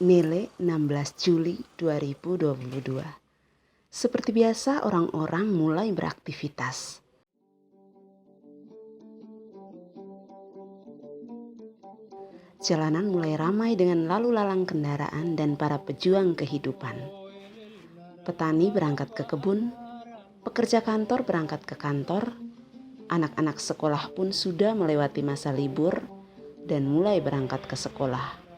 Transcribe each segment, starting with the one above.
Nele 16 Juli 2022. Seperti biasa orang-orang mulai beraktivitas. Jalanan mulai ramai dengan lalu lalang kendaraan dan para pejuang kehidupan. Petani berangkat ke kebun, pekerja kantor berangkat ke kantor, anak-anak sekolah pun sudah melewati masa libur dan mulai berangkat ke sekolah.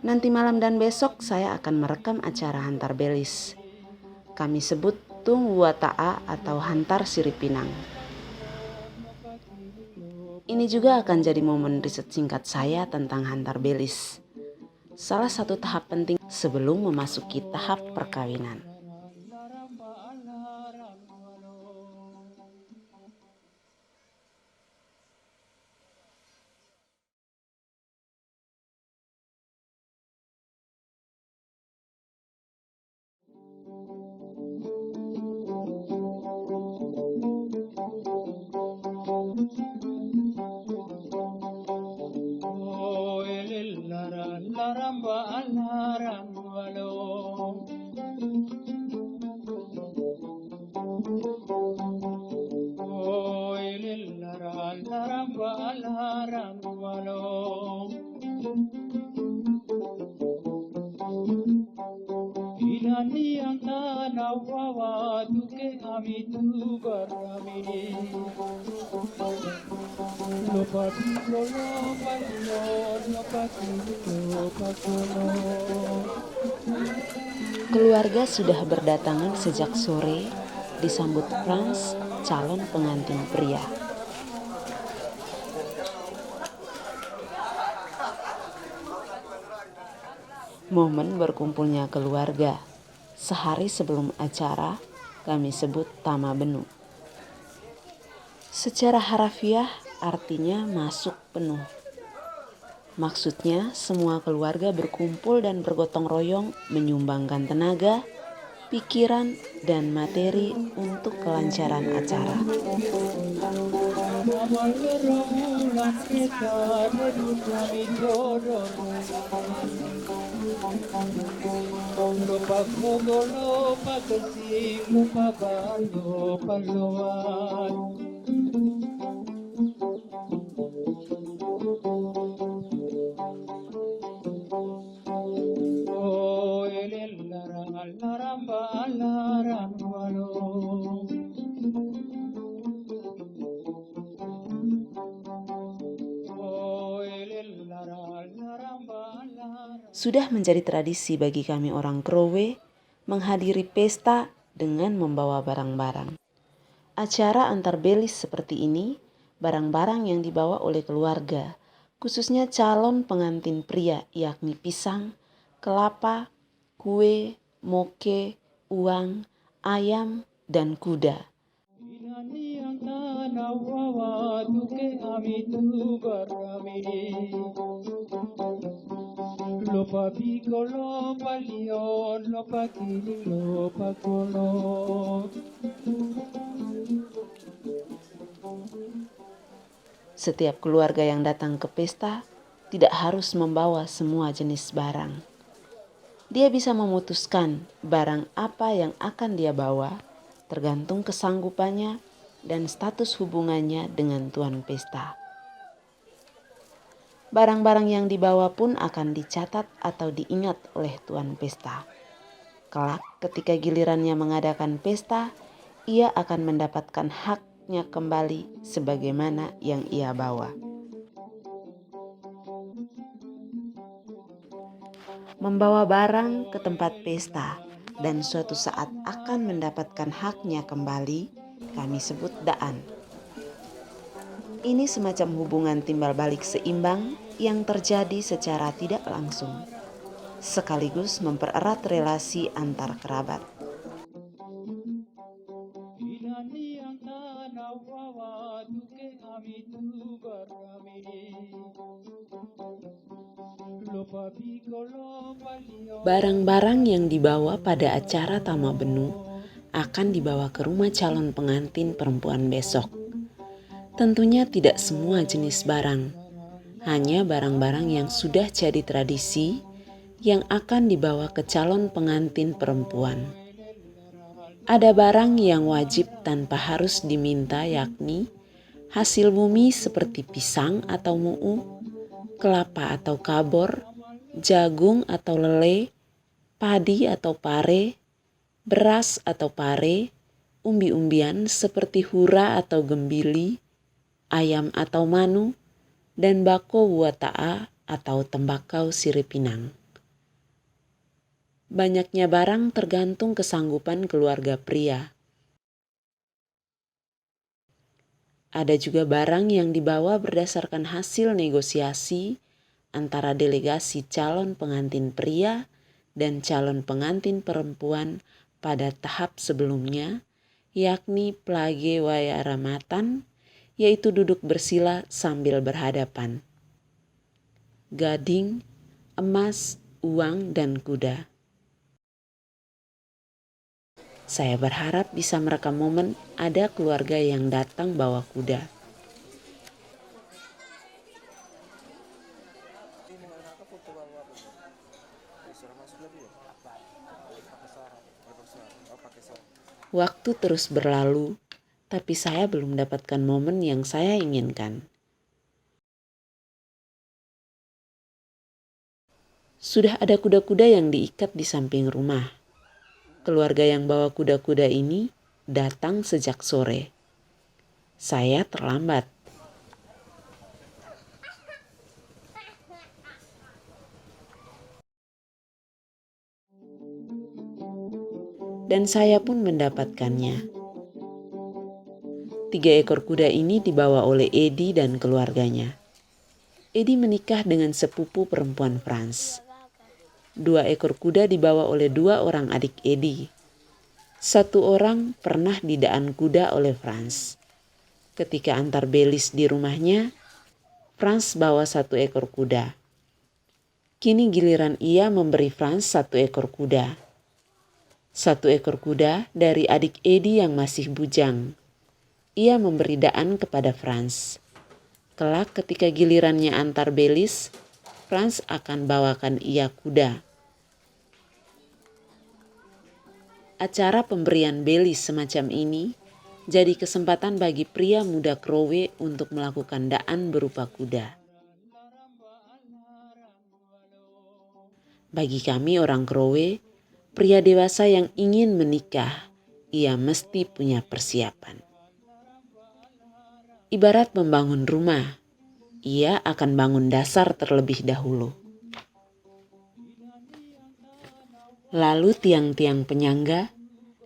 Nanti malam dan besok saya akan merekam acara Hantar Belis. Kami sebut Tung Wata'a atau Hantar Siripinang. Ini juga akan jadi momen riset singkat saya tentang Hantar Belis. Salah satu tahap penting sebelum memasuki tahap perkawinan. Keluarga sudah berdatangan sejak sore disambut Frans, calon pengantin pria. Momen berkumpulnya keluarga. Sehari sebelum acara, kami sebut Tama Benu. Secara harafiah artinya masuk penuh. Maksudnya semua keluarga berkumpul dan bergotong royong menyumbangkan tenaga, pikiran, dan materi untuk kelancaran acara. Sudah menjadi tradisi bagi kami orang Krowe menghadiri pesta dengan membawa barang-barang. Acara antar belis seperti ini, barang-barang yang dibawa oleh keluarga, khususnya calon pengantin pria yakni pisang, kelapa, kue, moke, uang, ayam, dan kuda. Setiap keluarga yang datang ke pesta tidak harus membawa semua jenis barang. Dia bisa memutuskan barang apa yang akan dia bawa, tergantung kesanggupannya dan status hubungannya dengan tuan pesta. Barang-barang yang dibawa pun akan dicatat atau diingat oleh tuan pesta. Kelak ketika gilirannya mengadakan pesta, ia akan mendapatkan haknya kembali sebagaimana yang ia bawa. Membawa barang ke tempat pesta dan suatu saat akan mendapatkan haknya kembali, kami sebut daan. Ini semacam hubungan timbal balik seimbang yang terjadi secara tidak langsung, sekaligus mempererat relasi antar kerabat. Barang-barang yang dibawa pada acara Tama Benu akan dibawa ke rumah calon pengantin perempuan besok. Tentunya tidak semua jenis barang, hanya barang-barang yang sudah jadi tradisi yang akan dibawa ke calon pengantin perempuan. Ada barang yang wajib tanpa harus diminta, yakni hasil bumi seperti pisang atau mu'u, kelapa atau kabor, jagung atau lele, padi atau pare, beras atau pare, umbi-umbian seperti hura atau gembili, ayam atau manu, dan bako buata'a atau tembakau siripinang. Banyaknya barang tergantung kesanggupan keluarga pria. Ada juga barang yang dibawa berdasarkan hasil negosiasi antara delegasi calon pengantin pria dan calon pengantin perempuan pada tahap sebelumnya, yakni plage wayaramatan, yaitu duduk bersila sambil berhadapan. Gading, emas, uang, dan kuda. Saya berharap bisa merekam momen ada keluarga yang datang bawa kuda. Waktu terus berlalu, tapi saya belum mendapatkan momen yang saya inginkan. Sudah ada kuda-kuda yang diikat di samping rumah. Keluarga yang bawa kuda-kuda ini datang sejak sore. Saya terlambat. Dan saya pun mendapatkannya. 3 ekor kuda ini dibawa oleh Edi dan keluarganya. Edi menikah dengan sepupu perempuan Frans. 2 ekor kuda dibawa oleh 2 orang adik Edi. 1 orang pernah didaan kuda oleh Frans. Ketika antar belis di rumahnya, Frans bawa 1 ekor kuda. Kini giliran ia memberi Frans 1 ekor kuda. 1 ekor kuda dari adik Edi yang masih bujang. Ia memberi daan kepada Frans. Kelak ketika gilirannya antar belis, Frans akan bawakan ia kuda. Acara pemberian belis semacam ini jadi kesempatan bagi pria muda Krowe untuk melakukan daan berupa kuda. Bagi kami orang Krowe, pria dewasa yang ingin menikah, ia mesti punya persiapan. Ibarat membangun rumah, ia akan bangun dasar terlebih dahulu. Lalu tiang-tiang penyangga,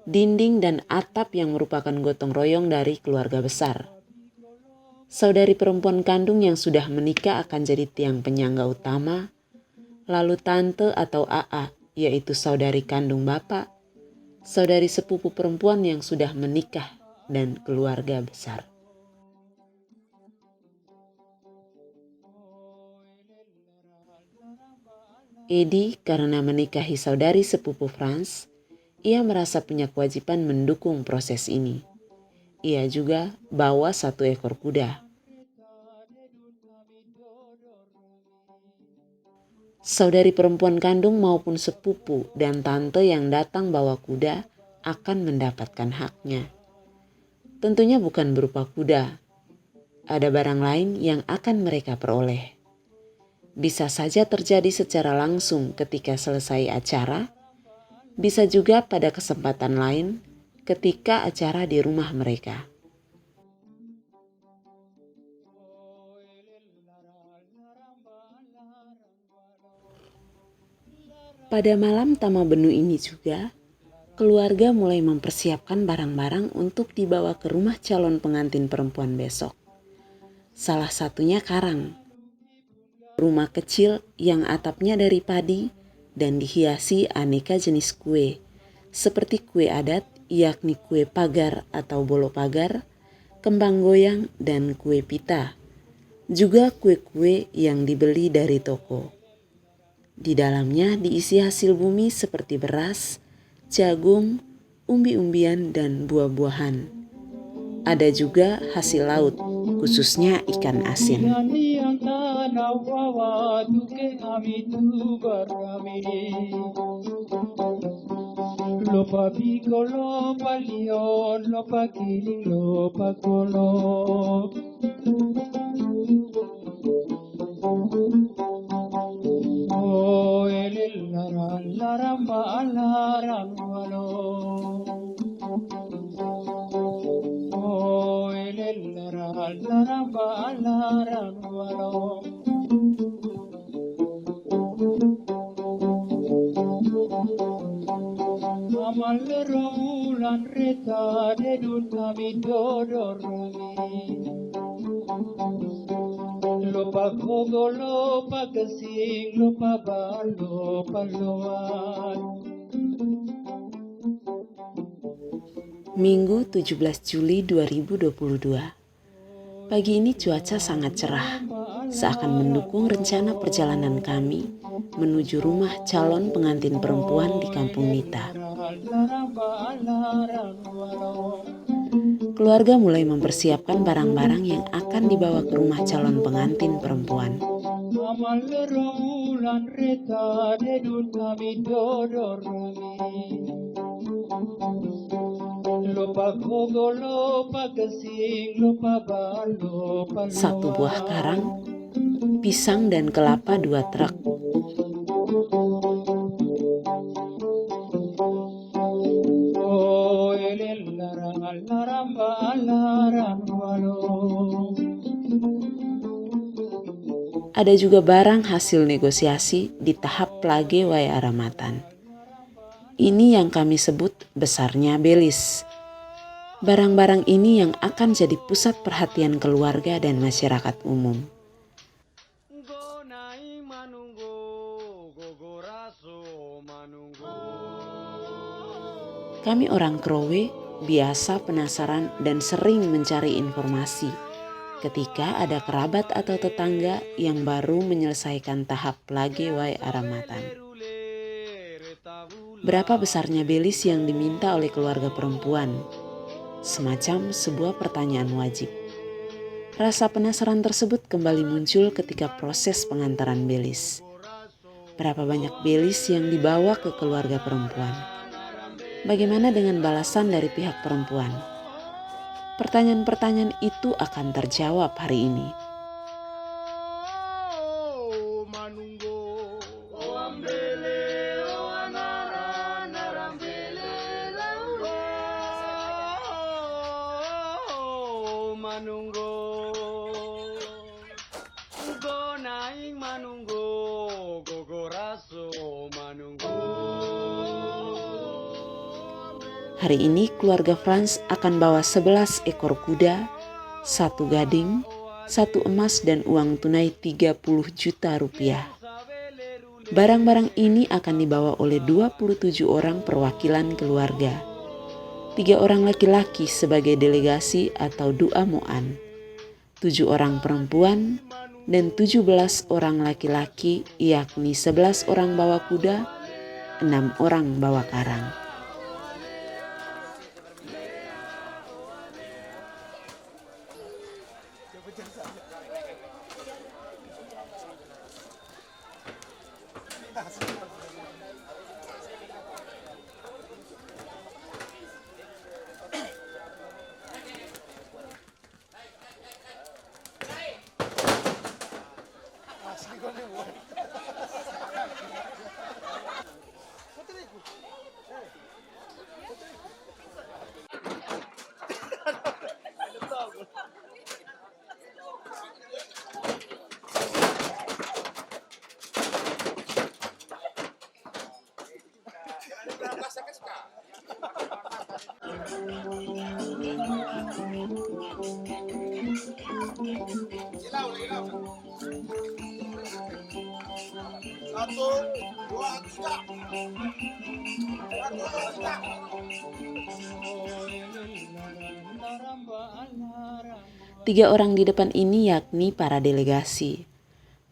dinding dan atap yang merupakan gotong royong dari keluarga besar. Saudari perempuan kandung yang sudah menikah akan jadi tiang penyangga utama, lalu tante atau AA, yaitu saudari kandung bapak, saudari sepupu perempuan yang sudah menikah, dan keluarga besar. Edi karena menikahi saudari sepupu Frans, ia merasa punya kewajiban mendukung proses ini. Ia juga bawa 1 ekor kuda. Saudari perempuan kandung maupun sepupu dan tante yang datang bawa kuda akan mendapatkan haknya. Tentunya bukan berupa kuda. Ada barang lain yang akan mereka peroleh. Bisa saja terjadi secara langsung ketika selesai acara, bisa juga pada kesempatan lain ketika acara di rumah mereka. Pada malam Tamabenu ini juga, keluarga mulai mempersiapkan barang-barang untuk dibawa ke rumah calon pengantin perempuan besok. Salah satunya karang. Rumah kecil yang atapnya dari padi dan dihiasi aneka jenis kue, seperti kue adat yakni kue pagar atau bolo pagar, kembang goyang, dan kue pita. Juga kue-kue yang dibeli dari toko. Di dalamnya diisi hasil bumi seperti beras, jagung, umbi-umbian dan buah-buahan. Ada juga hasil laut, khususnya ikan asin. Lopa piccolo, lopa lion, lopa kiling, lopa kolo. Oh, el laramba, larambalo. Oh, el laramba, larambalo. Amalero ulan reta dedun kami dodorami. Lopa kogo, lopa kesing, lopa balo, paloan. Minggu 17 Juli 2022. Pagi ini cuaca sangat cerah, seakan mendukung rencana perjalanan kami menuju rumah calon pengantin perempuan di Kampung Nita. Keluarga mulai mempersiapkan barang-barang yang akan dibawa ke rumah calon pengantin perempuan. Satu buah karang, pisang dan kelapa 2 truk. Ada juga barang hasil negosiasi di tahap plage wae aramatan. Ini yang kami sebut besarnya belis. Barang-barang ini yang akan jadi pusat perhatian keluarga dan masyarakat umum. Kami orang Krowe biasa penasaran dan sering mencari informasi ketika ada kerabat atau tetangga yang baru menyelesaikan tahap plage wae aramatan. Berapa besarnya belis yang diminta oleh keluarga perempuan? Semacam sebuah pertanyaan wajib. Rasa penasaran tersebut kembali muncul ketika proses pengantaran belis. Berapa banyak belis yang dibawa ke keluarga perempuan? Bagaimana dengan balasan dari pihak perempuan? Pertanyaan-pertanyaan itu akan terjawab hari ini. Hari ini keluarga Frans akan bawa 11 ekor kuda, 1 gading, 1 emas dan uang tunai 30 juta rupiah. Barang-barang ini akan dibawa oleh 27 orang perwakilan keluarga. 3 orang laki-laki sebagai delegasi atau du'a mo'an, 7 orang perempuan, dan 17 orang laki-laki, yakni 11 orang bawa kuda, 6 orang bawa karang. Satu, dua, tiga. Tiga orang di depan ini yakni para delegasi.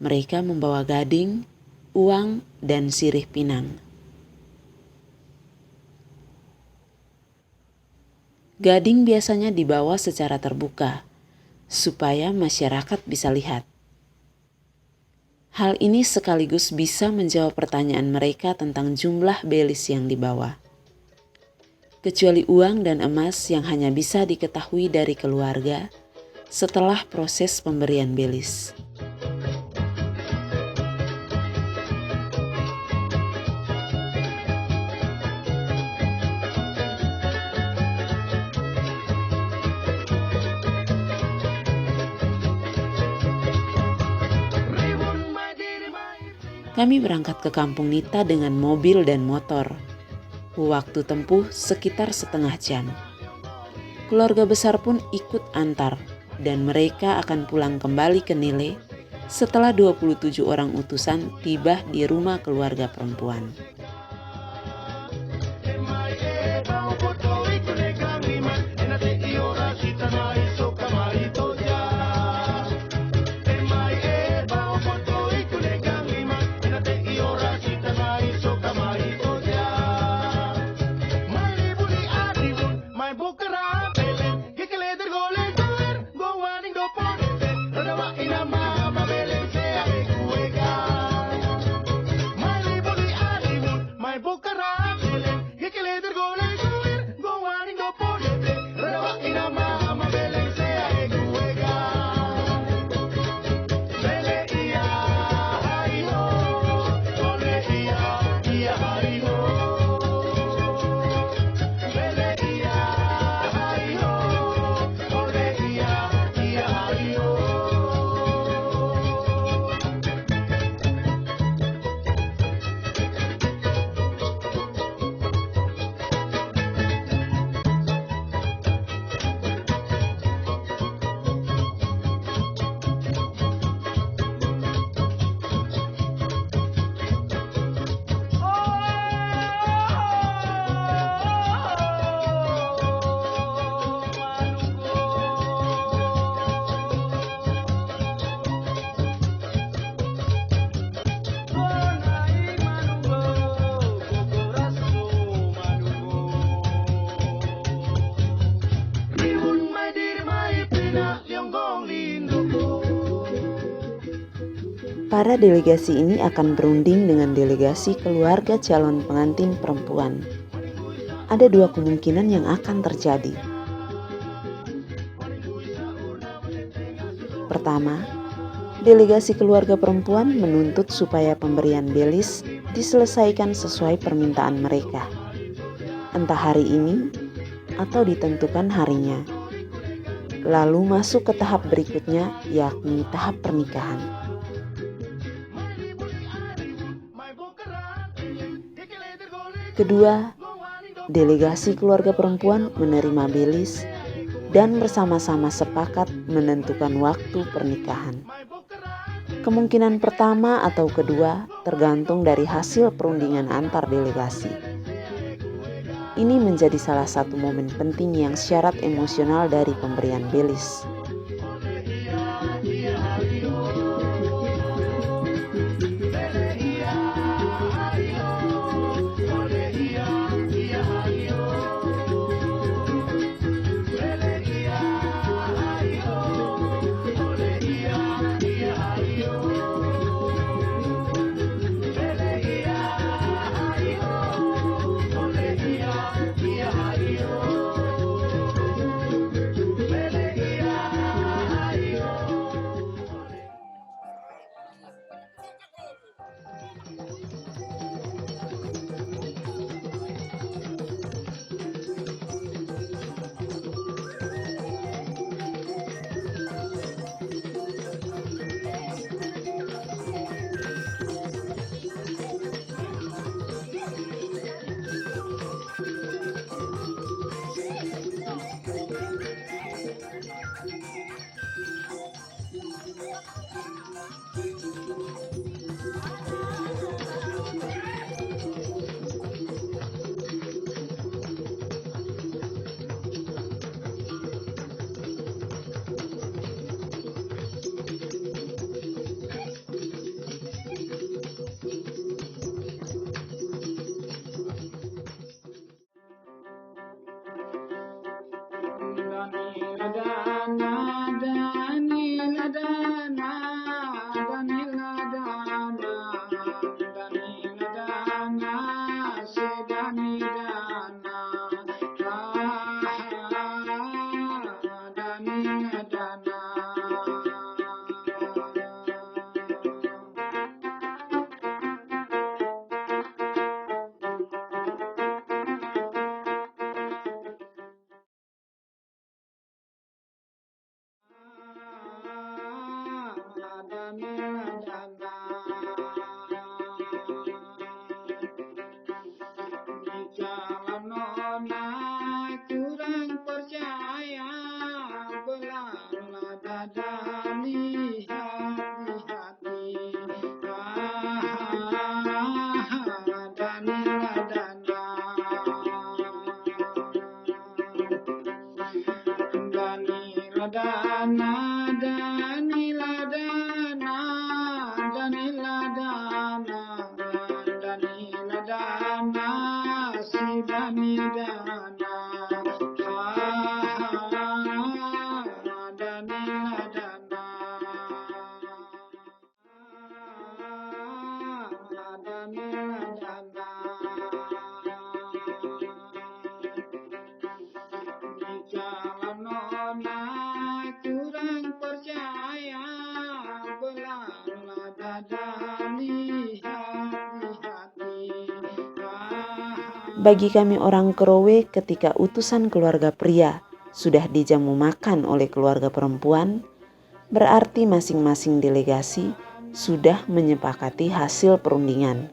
Mereka membawa gading, uang, dan sirih pinang. Gading biasanya dibawa secara terbuka, supaya masyarakat bisa lihat. Hal ini sekaligus bisa menjawab pertanyaan mereka tentang jumlah belis yang dibawa. Kecuali uang dan emas yang hanya bisa diketahui dari keluarga setelah proses pemberian belis. Kami berangkat ke kampung Nita dengan mobil dan motor. Waktu tempuh sekitar setengah jam. Keluarga besar pun ikut antar dan mereka akan pulang kembali ke Nile setelah 27 orang utusan tiba di rumah keluarga perempuan. Para delegasi ini akan berunding dengan delegasi keluarga calon pengantin perempuan. Ada dua kemungkinan yang akan terjadi. Pertama, delegasi keluarga perempuan menuntut supaya pemberian belis diselesaikan sesuai permintaan mereka, entah hari ini atau ditentukan harinya. Lalu masuk ke tahap berikutnya, yakni tahap pernikahan. Kedua, delegasi keluarga perempuan menerima belis dan bersama-sama sepakat menentukan waktu pernikahan. Kemungkinan pertama atau kedua tergantung dari hasil perundingan antar delegasi. Ini menjadi salah satu momen penting yang syarat emosional dari pemberian belis. kurang percaya, belahlah dada, lihat di hati. Bagi kami orang Krowe, ketika utusan keluarga pria sudah dijamu makan oleh keluarga perempuan, berarti masing-masing delegasi sudah menyepakati hasil perundingan.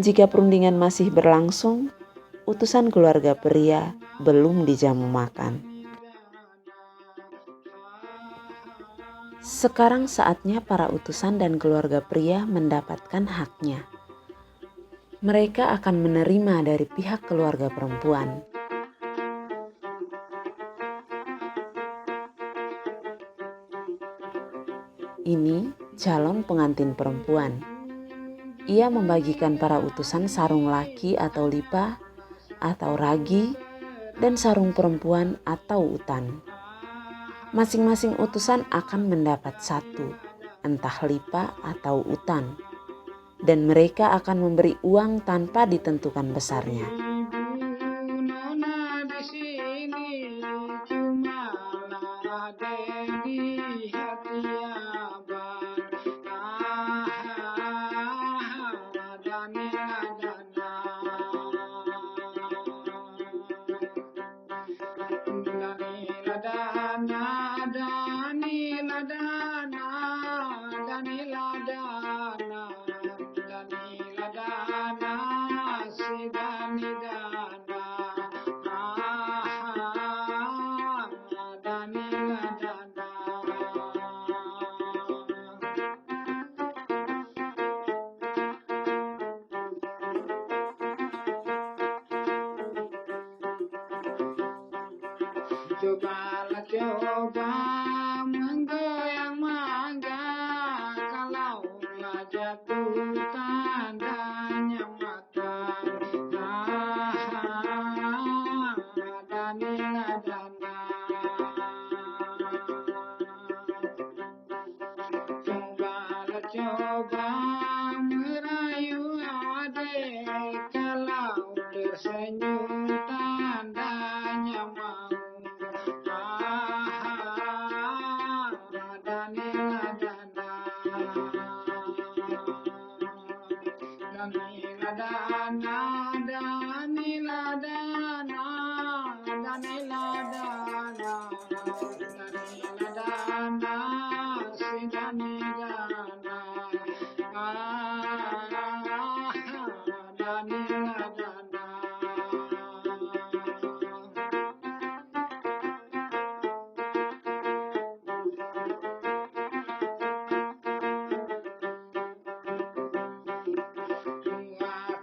Jika perundingan masih berlangsung, utusan keluarga pria belum dijamu makan. Sekarang saatnya para utusan dan keluarga pria mendapatkan haknya. Mereka akan menerima dari pihak keluarga perempuan. Ini calon pengantin perempuan. Ia membagikan para utusan sarung laki atau lipa atau ragi dan sarung perempuan atau utan. Masing-masing utusan akan mendapat satu, entah lipa atau utan. Dan mereka akan memberi uang tanpa ditentukan besarnya. Ibu nona di sini cuma ada di hati abang. Dani ladana, Dani ladana, Dani ladana, Dani ladana. Si Dani dana, Dani dana. Cobalah coba menggoyang mangga, kalaulah jatuh tandanya matang. Danilah dana. Cobalah coba merayu adik, kalau tersenyum tandanya mau. Danilah dana, Danilah dana, Danilah dana, Danilah dana, Danilah dana, si Dani dana, Danilah dana.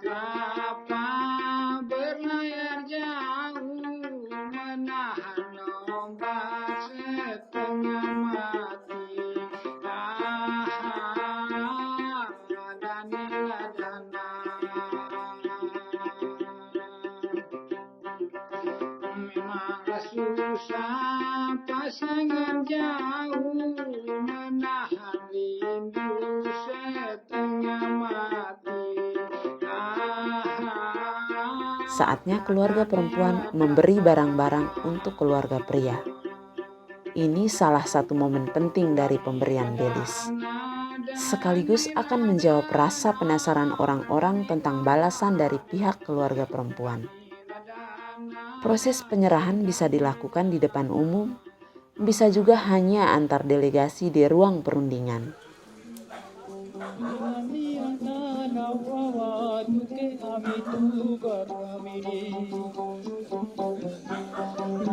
Kelapa berlayar jauh, menahan ombak setengah mati. Danilah dana. Memanglah susah pasangan jauh, menahan rindu setengah mati. Saatnya keluarga perempuan memberi barang-barang untuk keluarga pria. Ini salah satu momen penting dari pemberian belis. Sekaligus akan menjawab rasa penasaran orang-orang tentang balasan dari pihak keluarga perempuan. Proses penyerahan bisa dilakukan di depan umum, bisa juga hanya antar delegasi di ruang perundingan.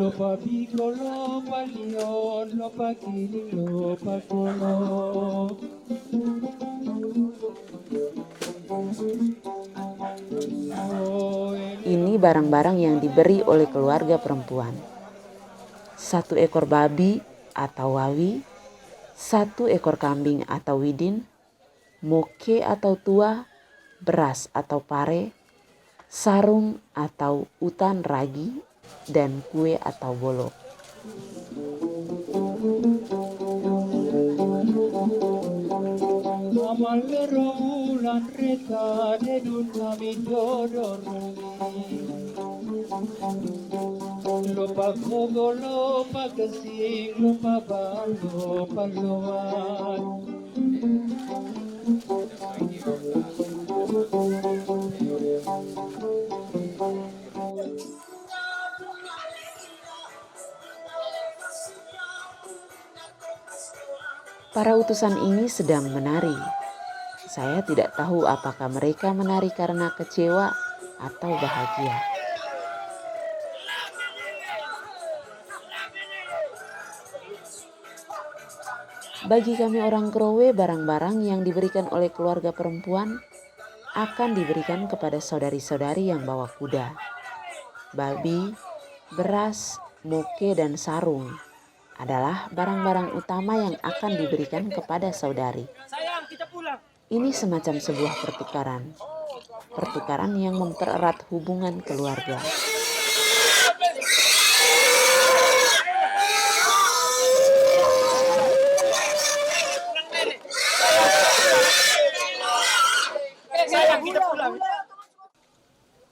Lopa pico, lopa lion, lopa kili, lopa kolo. Ini barang-barang yang diberi oleh keluarga perempuan. 1 ekor babi atau wawi, 1 ekor kambing atau widin, moke atau tua, beras atau pare, sarung atau utan ragi, dan kue atau bolo. Amalero ulan reta dedun kami dodorungi. Lupa kogo, lupa kesing, lupa balo, paluan. Para utusan ini sedang menari. Saya tidak tahu apakah mereka menari karena kecewa atau bahagia. Bagi kami orang Krowe, barang-barang yang diberikan oleh keluarga perempuan akan diberikan kepada saudari-saudari yang bawa kuda. Babi, beras, moke, dan sarung adalah barang-barang utama yang akan diberikan kepada saudari. Ini semacam sebuah pertukaran yang mempererat hubungan keluarga.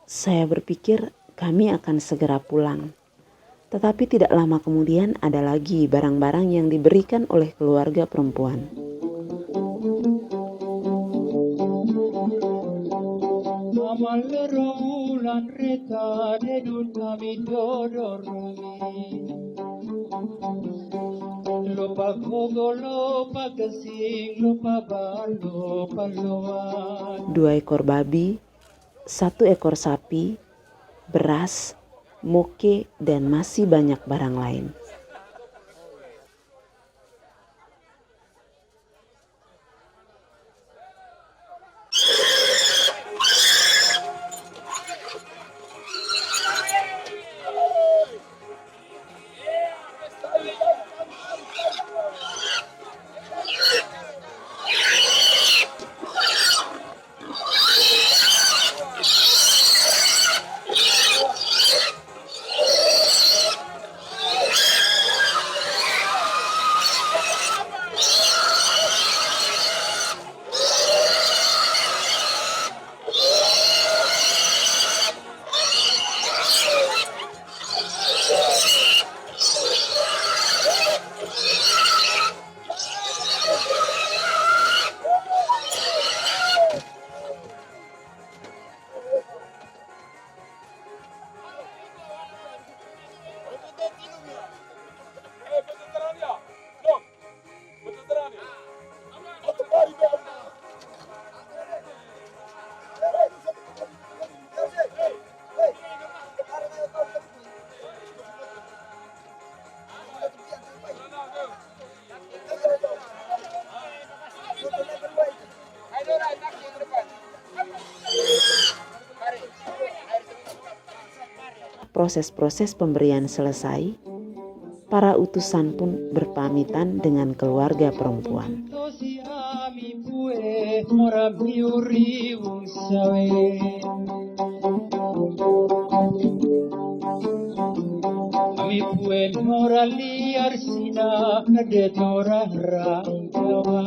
Saya berpikir kami akan segera pulang. Tetapi tidak lama kemudian ada lagi barang-barang yang diberikan oleh keluarga perempuan. Amalero ulan reta dedun kami dodorungi. Lupa kogo, lupa kesing, lupa balo, paluan. 2 ekor babi, 1 ekor sapi, beras, moke, dan masih banyak barang lain. Proses-proses pemberian selesai, para utusan pun berpamitan dengan keluarga perempuan. Kami puen nora liar sina kadet nora rangkawa.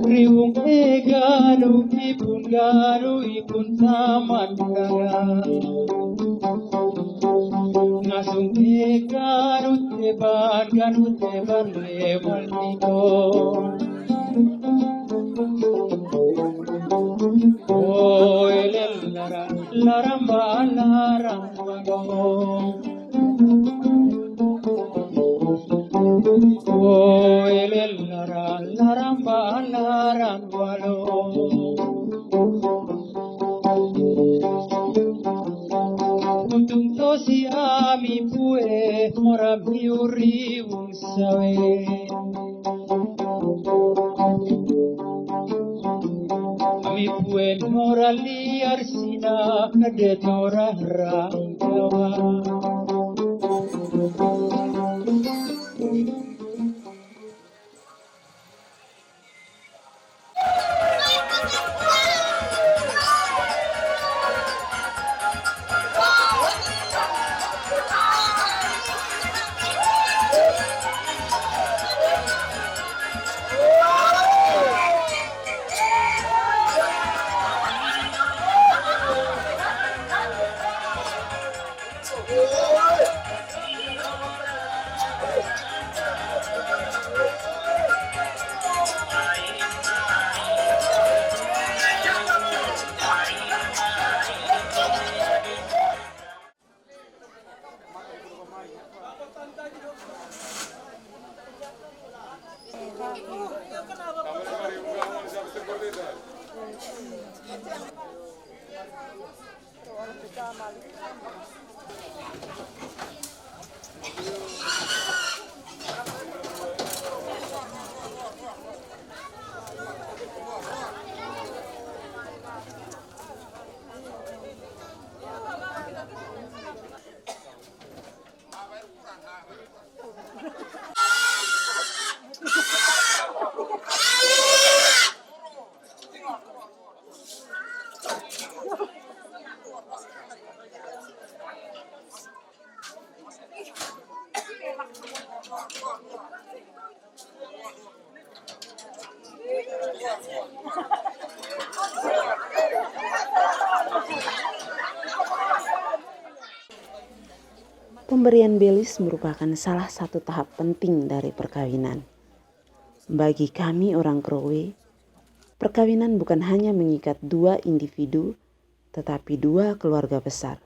Riwung egalu ipun galu ipun taman kaya Asungke ganut teban lewal niko. Oh lara laramba larambago. Oh lara laramba larambalo. Untung tosi ami pue mora biuri unsawe. Ami pue mora liar sina de tora rangkawa. Pemberian belis merupakan salah satu tahap penting dari perkawinan. Bagi kami orang Krowe, perkawinan bukan hanya mengikat dua individu, tetapi dua keluarga besar.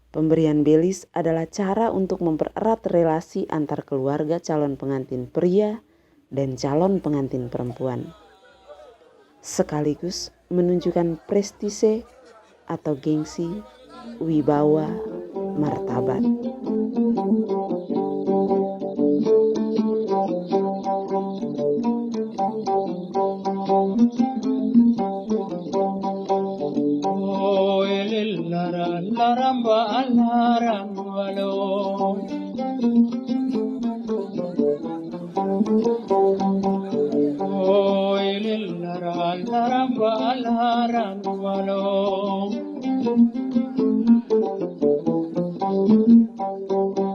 Pemberian belis adalah cara untuk mempererat relasi antar keluarga calon pengantin pria dan calon pengantin perempuan, sekaligus menunjukkan prestise atau gengsi, wibawa, martabat. Oh lara laramba larambalo. Oh lara laramba larambalo.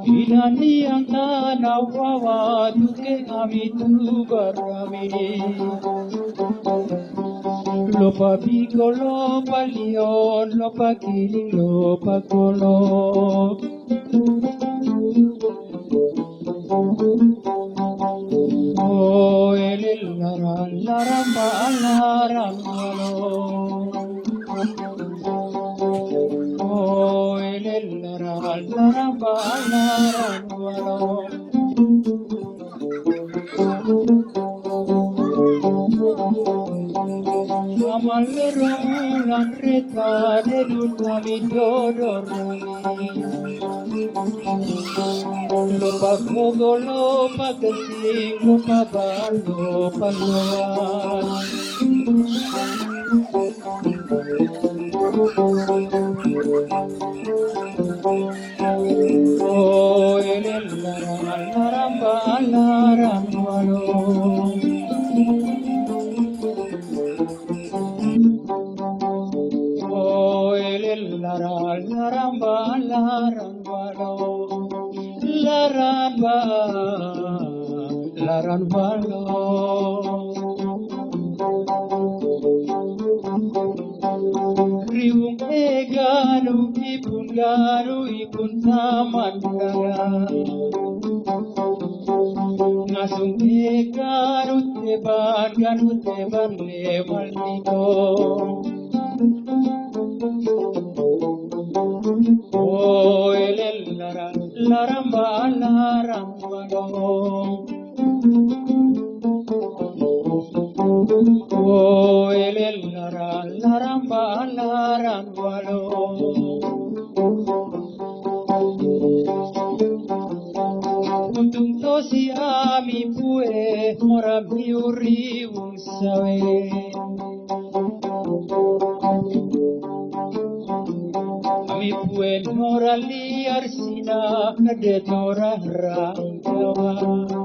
Ilani ang tanawawa duke kami tugarami. Lopa bigo, lopa leon, lopa kiling, lopa kolo. Oh lara laramba larambalo. Oh lara laramba larambalo. Amalero lanreta de kami dodoroni. Lopa kogo, lopa kesing, lopa balo, paluan. Oh lara laramba larambalo. Oh lara laramba larambalo. Laramba larambalo. Riung eganu ipun samandara ngasung ganut teban lewal niko oh elel laramba larambalo oh elel laramba larambalo untung tosi ami pue mora biuri unsawe ami pue mora liar sina kade tora rangkawa